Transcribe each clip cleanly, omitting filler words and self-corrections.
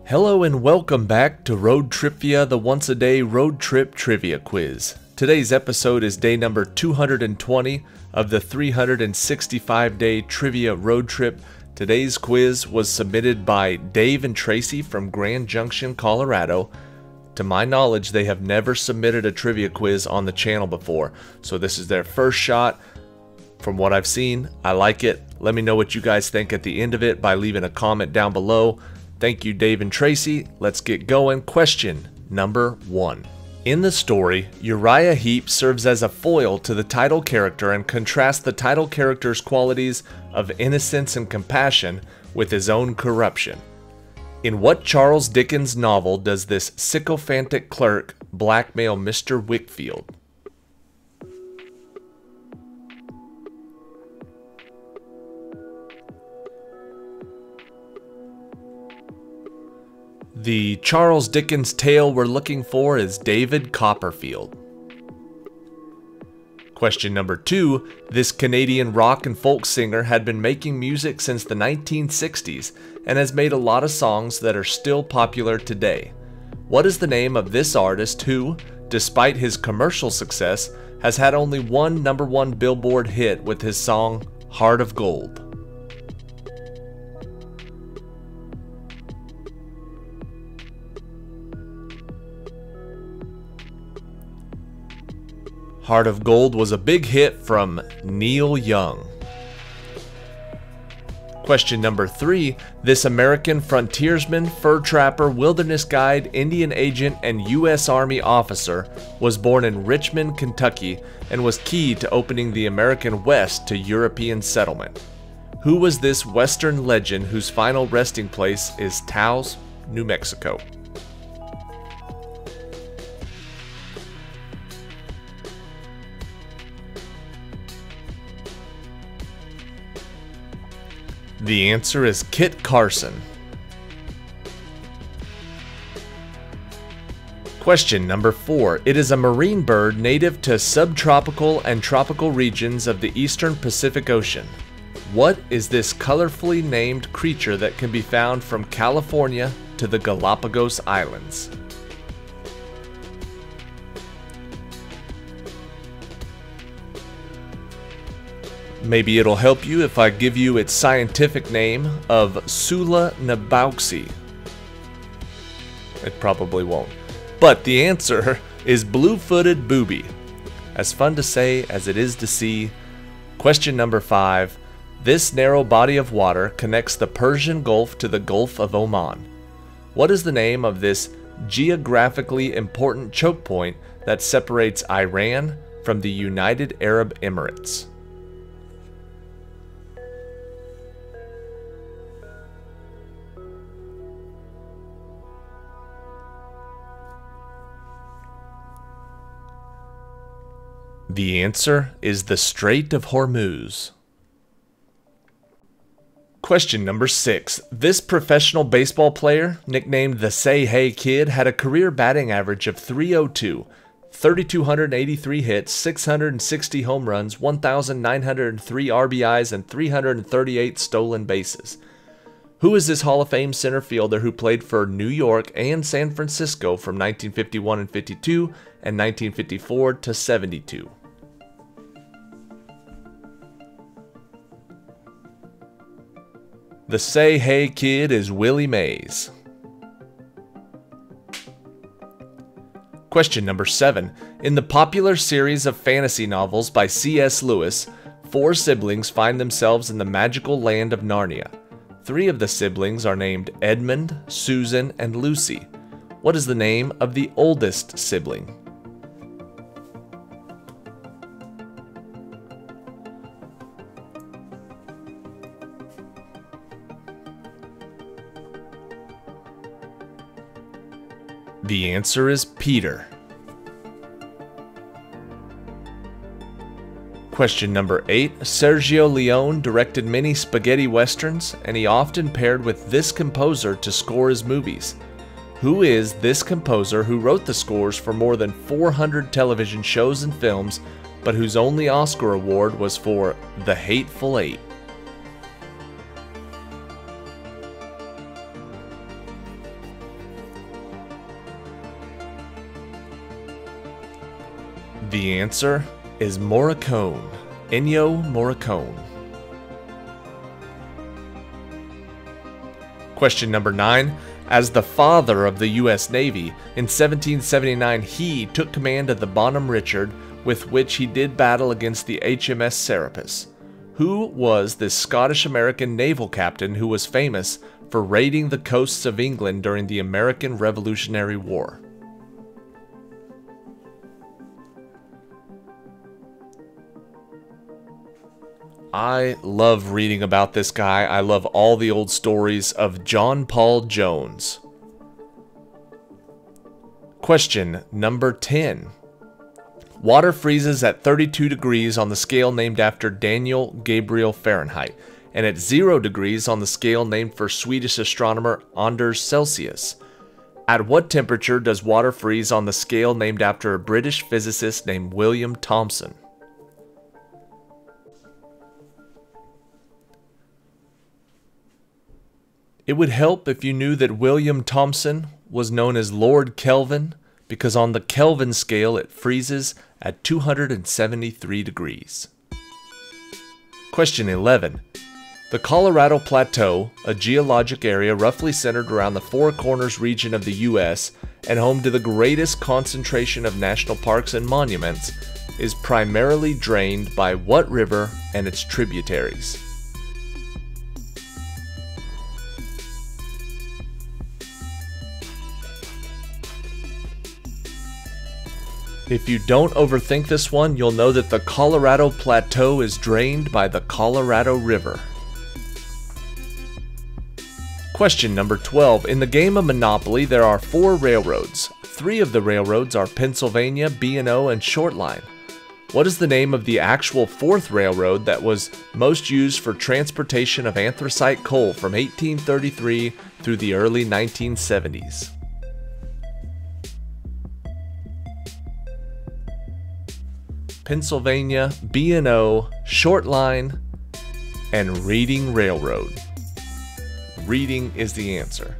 Hello and welcome back to ROADTRIpVIA, the once-a-day road trip trivia quiz. Today's episode is day number 220 of the 365-day trivia road trip. Today's quiz was submitted by Dave and Tracy from Grand Junction, Colorado. To my knowledge, they have never submitted a trivia quiz on the channel before, so this is their first shot. From what I've seen, I like it. Let me know what you guys think at the end of it by leaving a comment down below. Thank you, Dave and Tracy. Let's get going. Question number 1. In the story, Uriah Heep serves as a foil to the title character and contrasts the title character's qualities of innocence and compassion with his own corruption. In what Charles Dickens novel does this sycophantic clerk blackmail Mr. Wickfield? The Charles Dickens tale we're looking for is David Copperfield. Question number 2. This Canadian rock and folk singer had been making music since the 1960s and has made a lot of songs that are still popular today. What is the name of this artist who, despite his commercial success, has had only one #1 Billboard hit with his song Heart of Gold? Heart of Gold was a big hit from Neil Young. Question number 3. This American frontiersman, fur trapper, wilderness guide, Indian agent, and U.S. Army officer was born in Richmond, Kentucky, and was key to opening the American West to European settlement. Who was this Western legend whose final resting place is Taos, New Mexico? The answer is Kit Carson. Question number 4. It is a marine bird native to subtropical and tropical regions of the eastern Pacific Ocean. What is this colorfully named creature that can be found from California to the Galapagos Islands? Maybe it'll help you if I give you its scientific name of Sula nabauxi. It probably won't. But the answer is blue-footed booby. As fun to say as it is to see. Question number 5. This narrow body of water connects the Persian Gulf to the Gulf of Oman. What is the name of this geographically important choke point that separates Iran from the United Arab Emirates? The answer is the Strait of Hormuz. Question number 6. This professional baseball player, nicknamed the Say Hey Kid, had a career batting average of .302, 3,283 hits, 660 home runs, 1,903 RBIs, and 338 stolen bases. Who is this Hall of Fame center fielder who played for New York and San Francisco from 1951 and 52 and 1954 to 72? The Say Hey Kid is Willie Mays. Question number 7. In the popular series of fantasy novels by C.S. Lewis, 4 siblings find themselves in the magical land of Narnia. 3 of the siblings are named Edmund, Susan, and Lucy. What is the name of the oldest sibling? The answer is Peter. Question number 8. Sergio Leone directed many spaghetti westerns, and he often paired with this composer to score his movies. Who is this composer who wrote the scores for more than 400 television shows and films, but whose only Oscar award was for The Hateful Eight? The answer is Morricone. Ennio Morricone. Question number 9. As the father of the U.S. Navy, in 1779 he took command of the Bonhomme Richard, with which he did battle against the HMS Serapis. Who was this Scottish-American naval captain who was famous for raiding the coasts of England during the American Revolutionary War? I love reading about this guy. I love all the old stories of John Paul Jones. Question number 10. Water freezes at 32 degrees on the scale named after Daniel Gabriel Fahrenheit, and at 0 degrees on the scale named for Swedish astronomer Anders Celsius. At what temperature does water freeze on the scale named after a British physicist named William Thomson? It would help if you knew that William Thomson was known as Lord Kelvin, because on the Kelvin scale it freezes at 273 degrees. Question 11. The Colorado Plateau, a geologic area roughly centered around the Four Corners region of the U.S. and home to the greatest concentration of national parks and monuments, is primarily drained by what river and its tributaries? If you don't overthink this one, you'll know that the Colorado Plateau is drained by the Colorado River. Question number 12. In the game of Monopoly, there are 4 railroads. 3 of the railroads are Pennsylvania, B&O, and Short Line. What is the name of the actual 4th railroad that was most used for transportation of anthracite coal from 1833 through the early 1970s? Pennsylvania, B&O, Short Line, and Reading Railroad. Reading is the answer.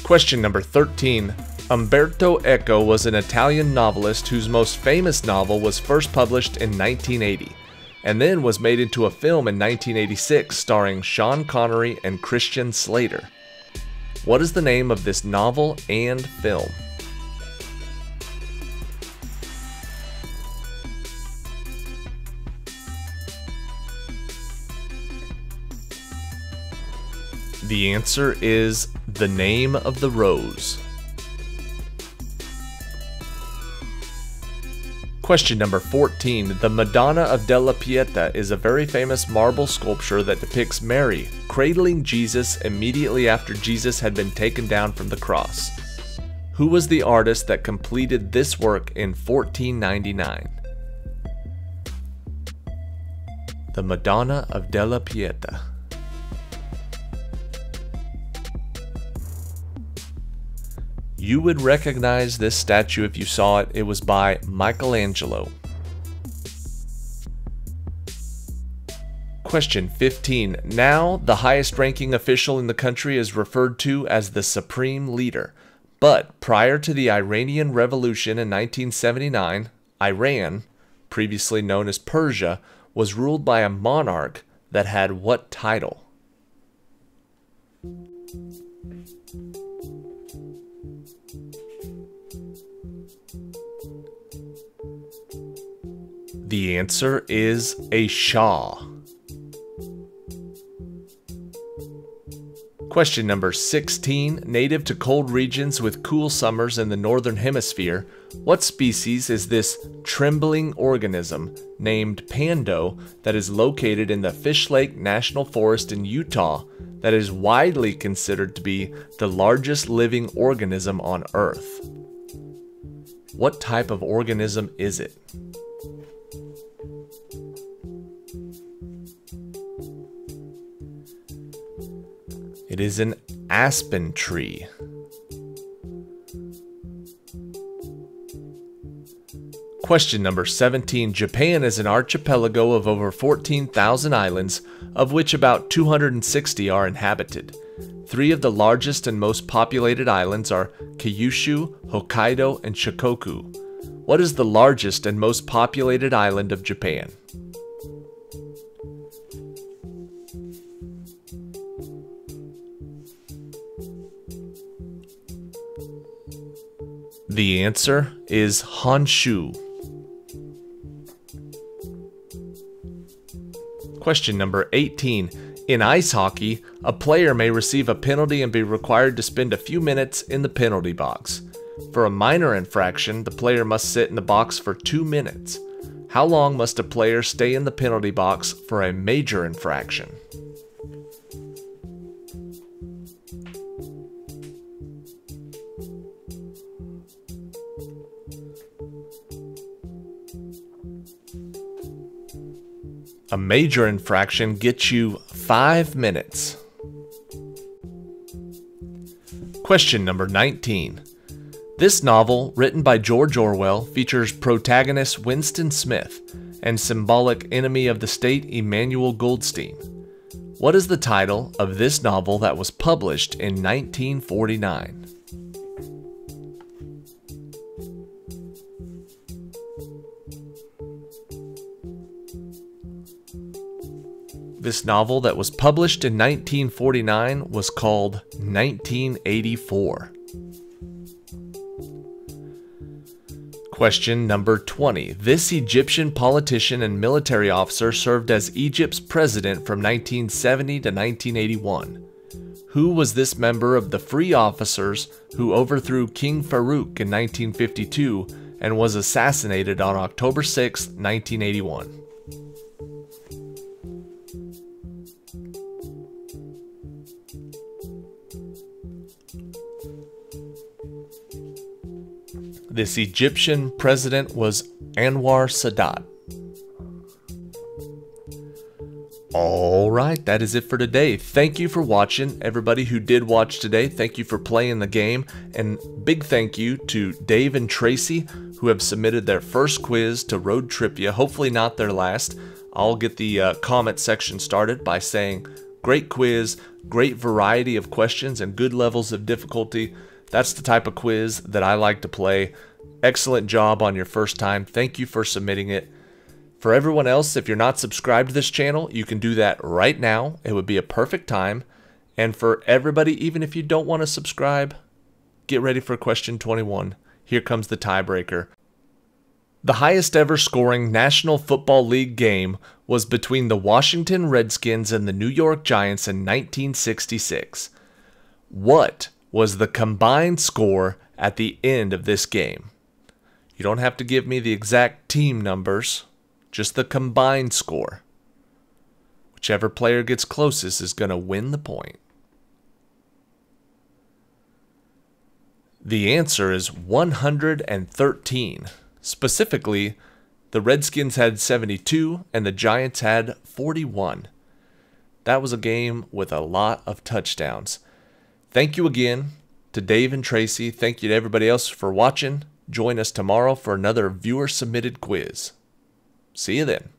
Question number 13. Umberto Eco was an Italian novelist whose most famous novel was first published in 1980, and then was made into a film in 1986 starring Sean Connery and Christian Slater. What is the name of this novel and film? The answer is The Name of the Rose. Question number 14. The Madonna of Della Pieta is a very famous marble sculpture that depicts Mary cradling Jesus immediately after Jesus had been taken down from the cross. Who was the artist that completed this work in 1499? The Madonna of Della Pieta. You would recognize this statue if you saw it. It was by Michelangelo. Question 15. Now, the highest ranking official in the country is referred to as the Supreme Leader. But prior to the Iranian Revolution in 1979, Iran, previously known as Persia, was ruled by a monarch that had what title? The answer is a Shah. Question number 16. Native to cold regions with cool summers in the northern hemisphere, what species is this trembling organism named Pando that is located in the Fish Lake National Forest in Utah that is widely considered to be the largest living organism on Earth? What type of organism is it? It is an aspen tree. Question number 17. Japan is an archipelago of over 14,000 islands, of which about 260 are inhabited. Three of the largest and most populated islands are Kyushu, Hokkaido, and Shikoku. What is the largest and most populated island of Japan? The answer is Honshu. Question number 18. In ice hockey, a player may receive a penalty and be required to spend a few minutes in the penalty box. For a minor infraction, the player must sit in the box for 2 minutes. How long must a player stay in the penalty box for a major infraction? A major infraction gets you 5 minutes. Question number 19. This novel, written by George Orwell, features protagonist Winston Smith and symbolic enemy of the state Emmanuel Goldstein. What is the title of this novel that was published in 1949? This novel that was published in 1949 was called 1984. Question number 20. This Egyptian politician and military officer served as Egypt's president from 1970 to 1981. Who was this member of the Free Officers who overthrew King Farouk in 1952 and was assassinated on October 6, 1981? This Egyptian president was Anwar Sadat. Alright, that is it for today. Thank you for watching. Everybody who did watch today, thank you for playing the game. And big thank you to Dave and Tracy, who have submitted their first quiz to ROADTRIpVIA. Hopefully not their last. I'll get the comment section started by saying, great quiz, great variety of questions, and good levels of difficulty. That's the type of quiz that I like to play. Excellent job on your first time. Thank you for submitting it. For everyone else, if you're not subscribed to this channel, you can do that right now. It would be a perfect time. And for everybody, even if you don't want to subscribe, get ready for question 21. Here comes the tiebreaker. The highest ever scoring National Football League game was between the Washington Redskins and the New York Giants in 1966. What was the combined score at the end of this game? You don't have to give me the exact team numbers, just the combined score. Whichever player gets closest is going to win the point. The answer is 113. Specifically, the Redskins had 72 and the Giants had 41. That was a game with a lot of touchdowns. Thank you again to Dave and Tracy. Thank you to everybody else for watching. Join us tomorrow for another viewer-submitted quiz. See you then.